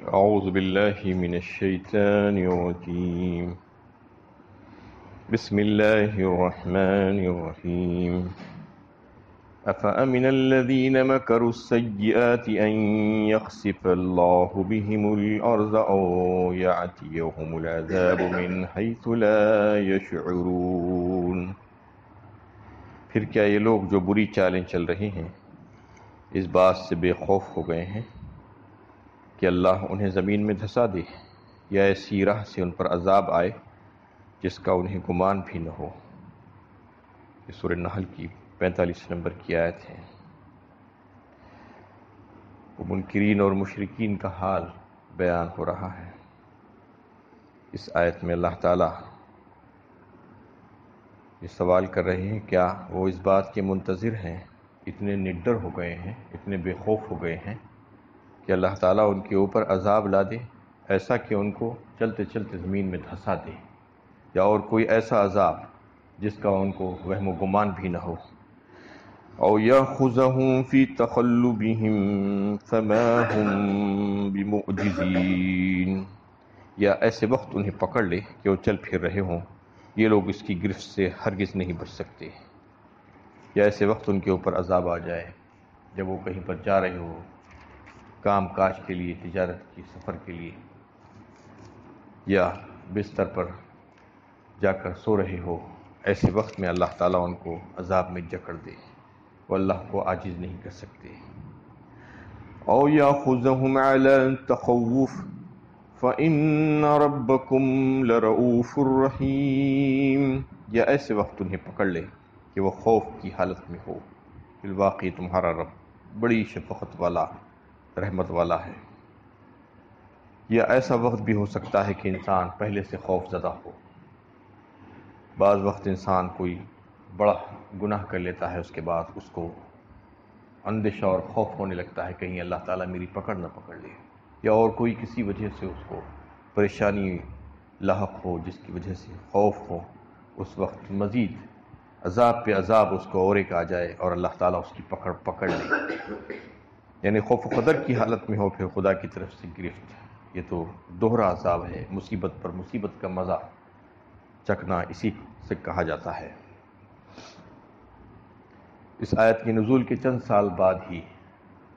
اعوذ باللہ من الشیطان الرجیم بسم اللہ الرحمن الرحیم افأمن الذین مکروا السیئات ان یخسف اللہ بهم الارض او یأتیہم العذاب من حیث لا یشعرون۔ پھر کیا یہ لوگ جو بری چالیں چل رہے ہیں اس بات سے بے خوف ہو گئے ہیں کہ اللہ انہیں زمین میں دھسا دے یا ایسی راہ سے ان پر عذاب آئے جس کا انہیں گمان بھی نہ ہو۔ یہ سورہ نحل کی 45 نمبر کی آیت ہے۔ وہ منکرین اور مشرکین کا حال بیان ہو رہا ہے۔ اس آیت میں اللہ تعالیٰ یہ سوال کر رہے ہیں کیا وہ اس بات کے منتظر ہیں، اتنے نڈر ہو گئے ہیں، اتنے بے خوف ہو گئے ہیں کہ اللہ تعالیٰ ان کے اوپر عذاب لا دے، ایسا کہ ان کو چلتے چلتے زمین میں دھسا دے، یا اور کوئی ایسا عذاب جس کا ان کو وہم و گمان بھی نہ ہو۔ او یاخذہم فی تقلبہم فما ہم بمعجزین، یا ایسے وقت انہیں پکڑ لے کہ وہ چل پھر رہے ہوں، یہ لوگ اس کی گرفت سے ہرگز نہیں بچ سکتے، یا ایسے وقت ان کے اوپر عذاب آ جائے جب وہ کہیں پر جا رہے ہو کام کاج کے لیے، تجارت کی سفر کے لیے، یا بستر پر جا کر سو رہے ہو، ایسے وقت میں اللہ تعالیٰ ان کو عذاب میں جکڑ دے، وہ اللہ کو عاجز نہیں کر سکتے۔ او یاخذہم علی التخوف فإن ربکم لرؤوف الرحیم، یا ایسے وقت انہیں پکڑ لے کہ وہ خوف کی حالت میں ہو، بالواقع تمہارا رب بڑی شفقت والا، رحمت والا ہے۔ یا ایسا وقت بھی ہو سکتا ہے کہ انسان پہلے سے خوف زدہ ہو۔ بعض وقت انسان کوئی بڑا گناہ کر لیتا ہے، اس کے بعد اس کو اندیشہ اور خوف ہونے لگتا ہے کہیں اللہ تعالیٰ میری پکڑ نہ پکڑ لے، یا اور کوئی کسی وجہ سے اس کو پریشانی لاحق ہو جس کی وجہ سے خوف ہو، اس وقت مزید عذاب پہ عذاب اس کو اور ایک آ جائے اور اللہ تعالیٰ اس کی پکڑ لے، یعنی خوف و خطر کی حالت میں ہو، پھر خدا کی طرف سے گرفت۔ یہ تو دوہرا عذاب ہے، مصیبت پر مصیبت کا مزہ چکنا اسی سے کہا جاتا ہے۔ اس آیت کے نزول کے چند سال بعد ہی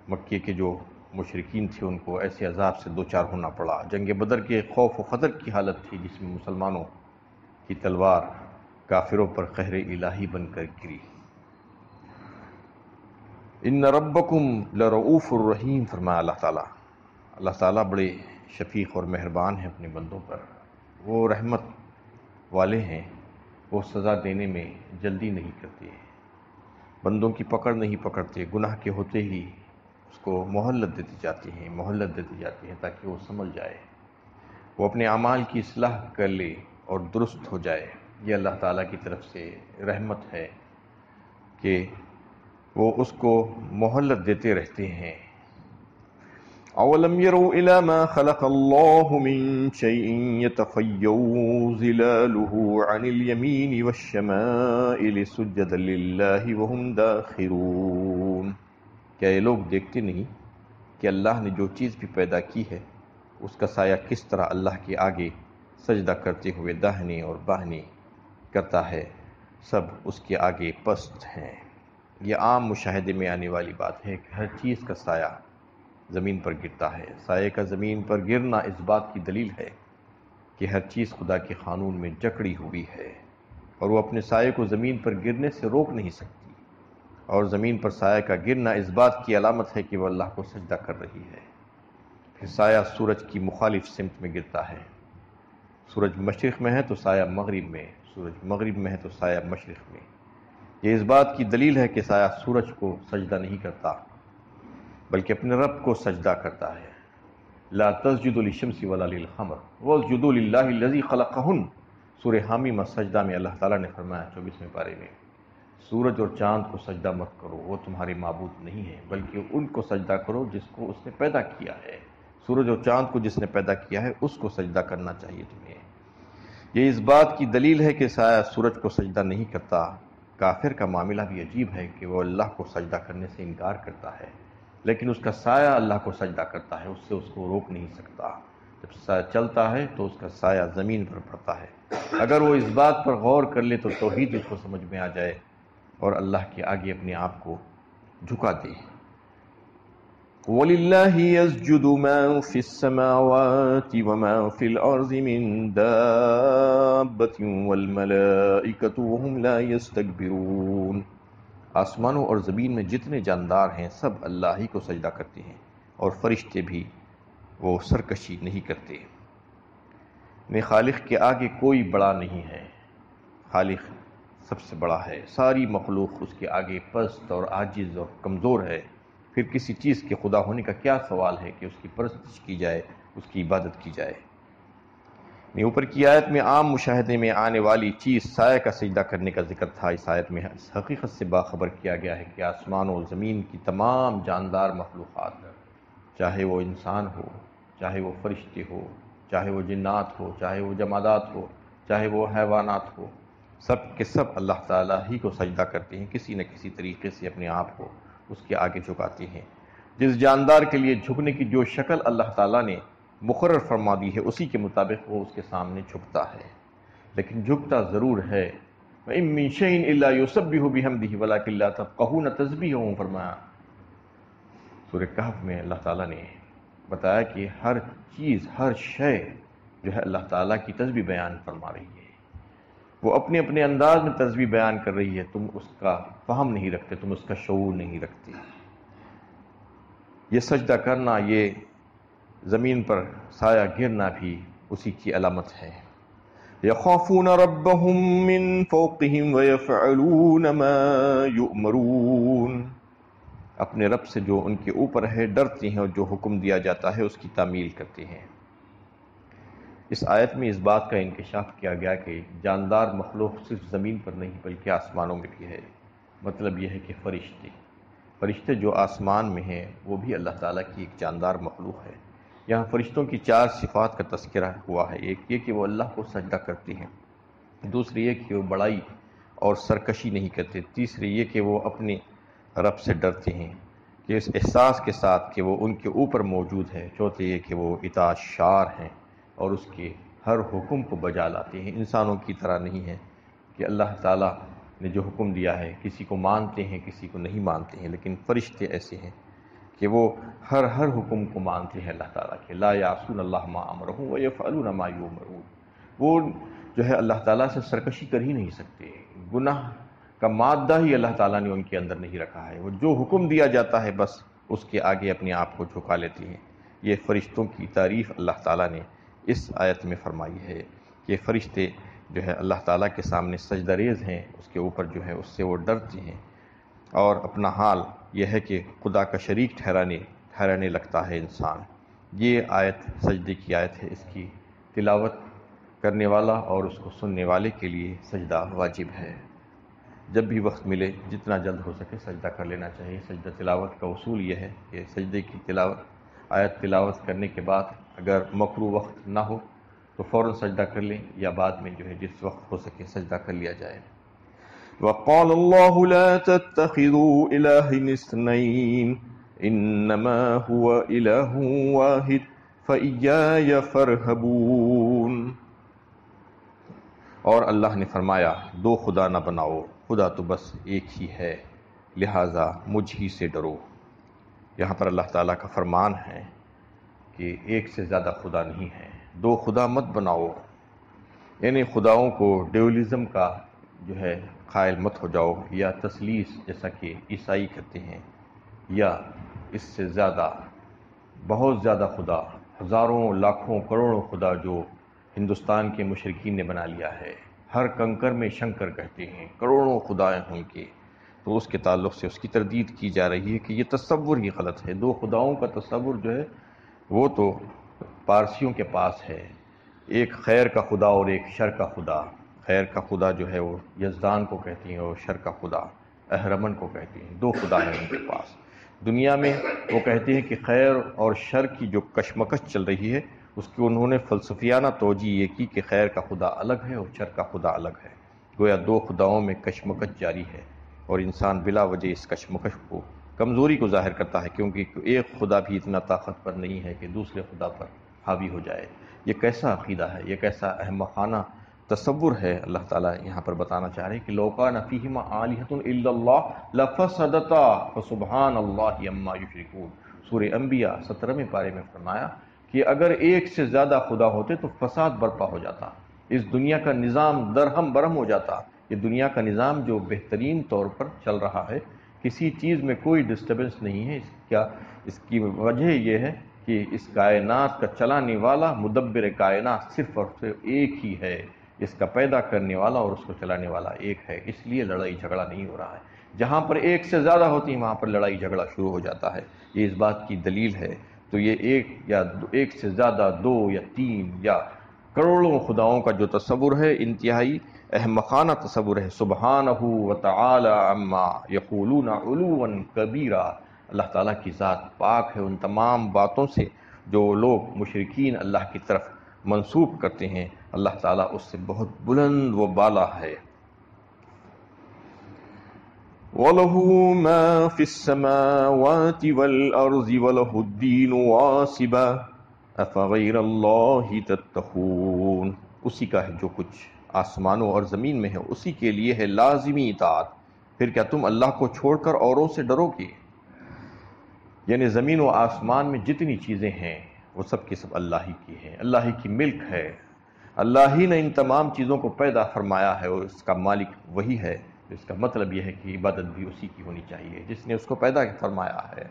مکے کے جو مشرکین تھے ان کو ایسے عذاب سے دوچار ہونا پڑا۔ جنگ بدر کے خوف و خطر کی حالت تھی جس میں مسلمانوں کی تلوار کافروں پر قہر الہی بن کر گری۔ ان ربکم لرؤوف الرحیم، فرمایا اللہ تعالیٰ بڑے شفیق اور مہربان ہیں اپنے بندوں پر، وہ رحمت والے ہیں، وہ سزا دینے میں جلدی نہیں کرتے، بندوں کی پکڑ نہیں پکڑتے، گناہ کے ہوتے ہی اس کو مہلت دیتی جاتی ہیں تاکہ وہ سمجھ جائے، وہ اپنے اعمال کی اصلاح کر لے اور درست ہو جائے۔ یہ اللہ تعالیٰ کی طرف سے رحمت ہے کہ وہ اس کو مہلت دیتے رہتے ہیں۔ اولم يروا الى ما خلق الله من شيء يتفيأ ظلاله عن اليمين والشمائل سجدا لله وهم داخرون، کیا یہ لوگ دیکھتے نہیں کہ اللہ نے جو چیز بھی پیدا کی ہے اس کا سایہ کس طرح اللہ کے آگے سجدہ کرتے ہوئے داہنے اور بائیں کرتا ہے، سب اس کے آگے پست ہیں۔ یہ عام مشاہدے میں آنے والی بات ہے کہ ہر چیز کا سایہ زمین پر گرتا ہے۔ سائے کا زمین پر گرنا اس بات کی دلیل ہے کہ ہر چیز خدا کے قانون میں جکڑی ہوئی ہے اور وہ اپنے سائے کو زمین پر گرنے سے روک نہیں سکتی، اور زمین پر سایہ کا گرنا اس بات کی علامت ہے کہ وہ اللہ کو سجدہ کر رہی ہے۔ پھر سایہ سورج کی مخالف سمت میں گرتا ہے، سورج مشرق میں ہے تو سایہ مغرب میں، سورج مغرب میں ہے تو سایہ مشرق میں۔ یہ اس بات کی دلیل ہے کہ سایہ سورج کو سجدہ نہیں کرتا بلکہ اپنے رب کو سجدہ کرتا ہے۔ لا تسجدوا للشمس ولا للقمر واسجدوا للہ الذی خلقہن، سورہ حامیم سجدہ میں اللہ تعالیٰ نے فرمایا 24ویں پارے میں، سورج اور چاند کو سجدہ مت کرو، وہ تمہارے معبود نہیں ہیں، بلکہ ان کو سجدہ کرو جس کو اس نے پیدا کیا ہے۔ سورج اور چاند کو جس نے پیدا کیا ہے اس کو سجدہ کرنا چاہیے تمہیں۔ یہ اس بات کی دلیل ہے کہ سایہ سورج کو سجدہ نہیں کرتا۔ کافر کا معاملہ بھی عجیب ہے کہ وہ اللہ کو سجدہ کرنے سے انکار کرتا ہے، لیکن اس کا سایہ اللہ کو سجدہ کرتا ہے، اس سے اس کو روک نہیں سکتا۔ جب سایہ چلتا ہے تو اس کا سایہ زمین پر پڑتا ہے۔ اگر وہ اس بات پر غور کر لے تو توحید اس کو سمجھ میں آ جائے اور اللہ کے آگے اپنے آپ کو جھکا دے۔ وَلِلَّهِ يَسْجُدُ مَن فِي السَّمَاوَاتِ وَمَن فِي الْأَرْضِ مِن دَابَّةٍ وَالْمَلَائِكَةُ وَهُمْ لَا يَسْتَكْبِرُونَ۔ آسمانوں اور زمین میں جتنے جاندار ہیں سب اللہ ہی کو سجدہ کرتے ہیں، اور فرشتے بھی وہ سرکشی نہیں کرتے۔ خالق کے آگے کوئی بڑا نہیں ہے، خالق سب سے بڑا ہے، ساری مخلوق اس کے آگے پست اور عاجز اور کمزور ہے۔ پھر کسی چیز کے خدا ہونے کا کیا سوال ہے کہ اس کی پرستش کی جائے، اس کی عبادت کی جائے۔ اوپر کی آیت میں عام مشاہدے میں آنے والی چیز سایہ کا سجدہ کرنے کا ذکر تھا۔ اس آیت میں اس حقیقت سے باخبر کیا گیا ہے کہ آسمان و زمین کی تمام جاندار مخلوقات، چاہے وہ انسان ہو، چاہے وہ فرشتے ہو، چاہے وہ جنات ہو، چاہے وہ جمادات ہو، چاہے وہ حیوانات ہو، سب کے سب اللہ تعالیٰ ہی کو سجدہ کرتے ہیں، کسی نہ کسی طریقے سے اپنے آپ کو اس کے آگے جھکاتے ہیں۔ جس جاندار کے لیے جھکنے کی جو شکل اللہ تعالیٰ نے مقرر فرما دی ہے اسی کے مطابق وہ اس کے سامنے جھکتا ہے، لیکن جھکتا ضرور ہے۔ وَإِن مِّن شَيْءٍ إِلَّا يُسَبِّحُ بِحَمْدِهِ وَلَٰكِن لَّا تَفْقَهُونَ تَسْبِيحَهُم، فرمایا سورہ کہف میں اللہ تعالیٰ نے بتایا کہ ہر چیز، ہر شے جو ہے اللہ تعالیٰ کی تسبیح بیان فرما رہی ہے، وہ اپنے اپنے انداز میں تسبیح بیان کر رہی ہے، تم اس کا فہم نہیں رکھتے، تم اس کا شعور نہیں رکھتے۔ یہ سجدہ کرنا، یہ زمین پر سایہ گرنا بھی اسی کی علامت ہے۔ يَخَافُونَ رَبَّهُم مِّن فَوْقِهِمْ وَيَفْعَلُونَ مَا يُؤْمَرُونَ، اپنے رب سے جو ان کے اوپر ہے ڈرتے ہیں اور جو حکم دیا جاتا ہے اس کی تعمیل کرتے ہیں۔ اس آیت میں اس بات کا انکشاف کیا گیا کہ جاندار مخلوق صرف زمین پر نہیں بلکہ آسمانوں میں بھی ہے۔ مطلب یہ ہے کہ فرشتے جو آسمان میں ہیں وہ بھی اللہ تعالیٰ کی ایک جاندار مخلوق ہے۔ یہاں فرشتوں کی 4 صفات کا تذکرہ ہوا ہے۔ ایک یہ کہ وہ اللہ کو سجدہ کرتے ہیں، دوسری یہ کہ وہ بڑائی اور سرکشی نہیں کرتے، تیسری یہ کہ وہ اپنے رب سے ڈرتے ہیں کہ اس احساس کے ساتھ کہ وہ ان کے اوپر موجود ہے، چوتھے یہ کہ وہ اطاعت شار ہیں اور اس کے ہر حکم کو بجا لاتے ہیں۔ انسانوں کی طرح نہیں ہے کہ اللہ تعالیٰ نے جو حکم دیا ہے کسی کو مانتے ہیں کسی کو نہیں مانتے ہیں، لیکن فرشتے ایسے ہیں کہ وہ ہر حکم کو مانتے ہیں اللہ تعالیٰ کے۔ لا یعصون اللہ ما امرہم ویفعلون ما یؤمرون، وہ جو ہے اللہ تعالیٰ سے سرکشی کر ہی نہیں سکتے، گناہ کا مادہ ہی اللہ تعالیٰ نے ان کے اندر نہیں رکھا ہے، وہ جو حکم دیا جاتا ہے بس اس کے آگے اپنے آپ کو جھکا لیتے ہیں۔ یہ فرشتوں کی تعریف اللہ تعالیٰ نے اس آیت میں فرمائی ہے کہ فرشتے جو ہے اللہ تعالیٰ کے سامنے سجدہ ریز ہیں، اس کے اوپر جو ہے اس سے وہ ڈرتے ہیں، اور اپنا حال یہ ہے کہ خدا کا شریک ٹھہرانے لگتا ہے انسان۔ یہ آیت سجدے کی آیت ہے، اس کی تلاوت کرنے والا اور اس کو سننے والے کے لیے سجدہ واجب ہے۔ جب بھی وقت ملے جتنا جلد ہو سکے سجدہ کر لینا چاہیے۔ سجدہ تلاوت کا اصول یہ ہے کہ سجدے کی آیت تلاوت کرنے کے بعد اگر مکروہ وقت نہ ہو تو فوراً سجدہ کر لیں، یا بعد میں جو ہے جس وقت ہو سکے سجدہ کر لیا جائے۔ وَقَالَ اللَّهُ لَا تَتَّخِذُوا إِلَٰهَيْنِ اثْنَيْنِ إِنَّمَا هُوَ إِلَٰهٌ وَاحِدٌ فَإِيَّايَ فَارْهَبُونِ، اور اللہ نے فرمایا دو خدا نہ بناؤ، خدا تو بس ایک ہی ہے، لہٰذا مجھ ہی سے ڈرو۔ یہاں پر اللہ تعالیٰ کا فرمان ہے کہ ایک سے زیادہ خدا نہیں ہے، دو خدا مت بناؤ، یعنی خداؤں کو ڈیولزم کا جو ہے قائل مت ہو جاؤ، یا تثلیث جیسا کہ عیسائی کرتے ہیں، یا اس سے زیادہ بہت زیادہ خدا، ہزاروں لاکھوں کروڑوں خدا جو ہندوستان کے مشرکین نے بنا لیا ہے۔ ہر کنکر میں شنکر کہتے ہیں، کروڑوں خدائیں ہوں کے، تو اس کے تعلق سے اس کی تردید کی جا رہی ہے کہ یہ تصور ہی غلط ہے۔ دو خداؤں کا تصور جو ہے وہ تو پارسیوں کے پاس ہے، ایک خیر کا خدا اور ایک شر کا خدا۔ خیر کا خدا جو ہے وہ یزدان کو کہتے ہیں اور شر کا خدا اہرمن کو کہتے ہیں، دو خدا ہیں ان کے پاس۔ دنیا میں وہ کہتے ہیں کہ خیر اور شر کی جو کشمکش چل رہی ہے اس کی انہوں نے فلسفیانہ توجہ یہ کی کہ خیر کا خدا الگ ہے اور شر کا خدا الگ ہے، گویا دو خداؤں میں کشمکش جاری ہے، اور انسان بلا وجہ اس کشمکش کو کمزوری کو ظاہر کرتا ہے، کیونکہ ایک خدا بھی اتنا طاقتور نہیں ہے کہ دوسرے خدا پر حاوی ہو جائے۔ یہ کیسا عقیدہ ہے، یہ کیسا احمقانہ تصور ہے۔ اللہ تعالیٰ یہاں پر بتانا چاہ رہے ہیں کہ لَوْ كَانَ فِيهِمَا آلِهَةٌ إِلَّا اللَّهُ لَفَسَدَتَا فَسُبْحَانَ اللَّهِ عَمَّا يُشْرِكُونَ۔ سورہ انبیاء 17ویں پارے میں فرمایا کہ اگر ایک سے زیادہ خدا ہوتے تو فساد برپا ہو جاتا، اس دنیا کا نظام درہم برہم ہو جاتا۔ یہ دنیا کا نظام جو بہترین طور پر چل رہا ہے، کسی چیز میں کوئی ڈسٹربنس نہیں ہے، اس کی وجہ یہ ہے کہ اس کائنات کا چلانے والا مدبر کائنات صرف اور صرف ایک ہی ہے، اس کا پیدا کرنے والا اور اس کو چلانے والا ایک ہے، اس لیے لڑائی جھگڑا نہیں ہو رہا ہے۔ جہاں پر ایک سے زیادہ ہوتی ہیں وہاں پر لڑائی جھگڑا شروع ہو جاتا ہے، یہ اس بات کی دلیل ہے۔ تو یہ ایک سے زیادہ، دو یا تین یا کروڑوں خداؤں کا جو تصور ہے، انتہائی احمقانہ تصور ہے۔ سبحانہ وتعالی عما یقولون علوا کبیرا، اللہ تعالیٰ کی ذات پاک ہے ان تمام باتوں سے جو لوگ مشرکین اللہ کی طرف منسوب کرتے ہیں، اللہ تعالیٰ اس سے بہت بلند و بالا ہے۔ وَلَهُ مَا فِي السَّمَاوَاتِ وَالْأَرْضِ وَلَهُ الدِّينُ وَاصِبًا أَفَغَيْرَ اللَّهِ تَتَّقُونَ۔ اسی کا ہے جو کچھ آسمانوں اور زمین میں ہے، اسی کے لیے ہے لازمی اطاعت، پھر کیا تم اللہ کو چھوڑ کر اوروں سے ڈرو گے؟ یعنی زمین و آسمان میں جتنی چیزیں ہیں وہ سب کی سب اللہ ہی کی ہیں، اللہ ہی کی ملک ہے، اللہ ہی نے ان تمام چیزوں کو پیدا فرمایا ہے اور اس کا مالک وہی ہے۔ اس کا مطلب یہ ہے کہ عبادت بھی اسی کی ہونی چاہیے جس نے اس کو پیدا فرمایا ہے۔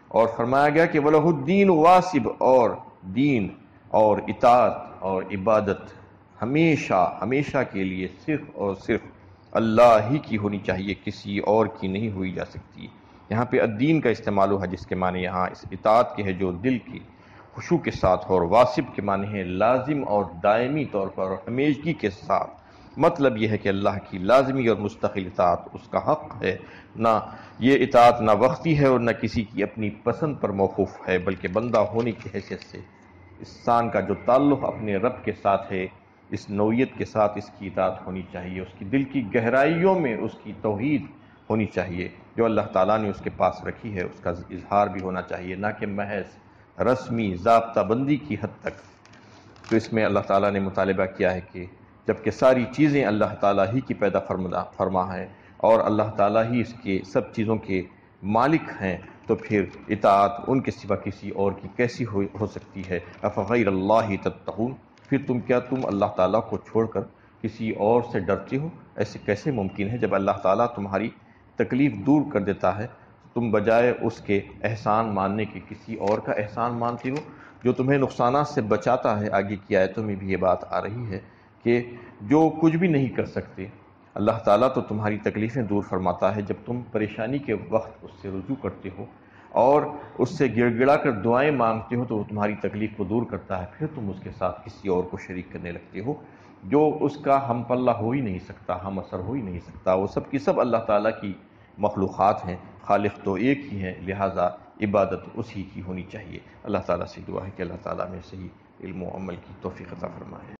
اور فرمایا گیا کہ وَلَهُ الدِّينُ وَاصِبًا، اور دین اور اطاعت اور عبادت ہمیشہ کے لیے صرف اور صرف اللہ ہی کی ہونی چاہیے، کسی اور کی نہیں ہوئی جا سکتی۔ یہاں پہ الدین کا استعمال ہوا جس کے معنی یہاں اس اطاعت کے ہے جو دل کی خشوع کے ساتھ ہو، اور واصب کے معنی ہے لازم اور دائمی طور پر اور ہمیشگی کے ساتھ۔ مطلب یہ ہے کہ اللہ کی لازمی اور مستقل اطاعت اس کا حق ہے، نہ یہ اطاعت نہ وقتی ہے اور نہ کسی کی اپنی پسند پر موقوف ہے، بلکہ بندہ ہونے کی حیثیت سے انسان کا جو تعلق اپنے رب کے ساتھ ہے، اس نوعیت کے ساتھ اس کی اطاعت ہونی چاہیے، اس کی دل کی گہرائیوں میں اس کی توحید ہونی چاہیے جو اللہ تعالیٰ نے اس کے پاس رکھی ہے، اس کا اظہار بھی ہونا چاہیے، نہ کہ محض رسمی ضابطہ بندی کی حد تک۔ تو اس میں اللہ تعالیٰ نے مطالبہ کیا ہے کہ جبکہ ساری چیزیں اللہ تعالیٰ ہی کی پیدا فرما ہے اور اللہ تعالیٰ ہی اس کے سب چیزوں کے مالک ہیں، تو پھر اطاعت ان کے سوا کسی اور کی کیسی ہو سکتی ہے؟ افغیر اللہ تتقون، پھر تم اللہ تعالیٰ کو چھوڑ کر کسی اور سے ڈرتے ہو؟ ایسے کیسے ممکن ہے؟ جب اللہ تعالیٰ تمہاری تکلیف دور کر دیتا ہے تم بجائے اس کے احسان ماننے کے کسی اور کا احسان مانتے ہو جو تمہیں نقصانات سے بچاتا ہے۔ آگے کی آیتوں میں بھی یہ بات آ رہی ہے کہ جو کچھ بھی نہیں کر سکتے اللہ تعالیٰ تو تمہاری تکلیفیں دور فرماتا ہے۔ جب تم پریشانی کے وقت اس سے رجوع کرتے ہو اور اس سے گڑ گڑا کر دعائیں مانگتے ہو تو وہ تمہاری تکلیف کو دور کرتا ہے، پھر تم اس کے ساتھ کسی اور کو شریک کرنے لگتے ہو جو اس کا ہم پلہ ہو ہی نہیں سکتا، ہم اثر ہو ہی نہیں سکتا۔ وہ سب کی سب اللہ تعالیٰ کی مخلوقات ہیں، خالق تو ایک ہی ہیں، لہٰذا عبادت اسی کی ہونی چاہیے۔ اللہ تعالیٰ سے دعا ہے کہ اللہ تعالیٰ میں صحیح علم و عمل کی توفیق عطا فرمائے۔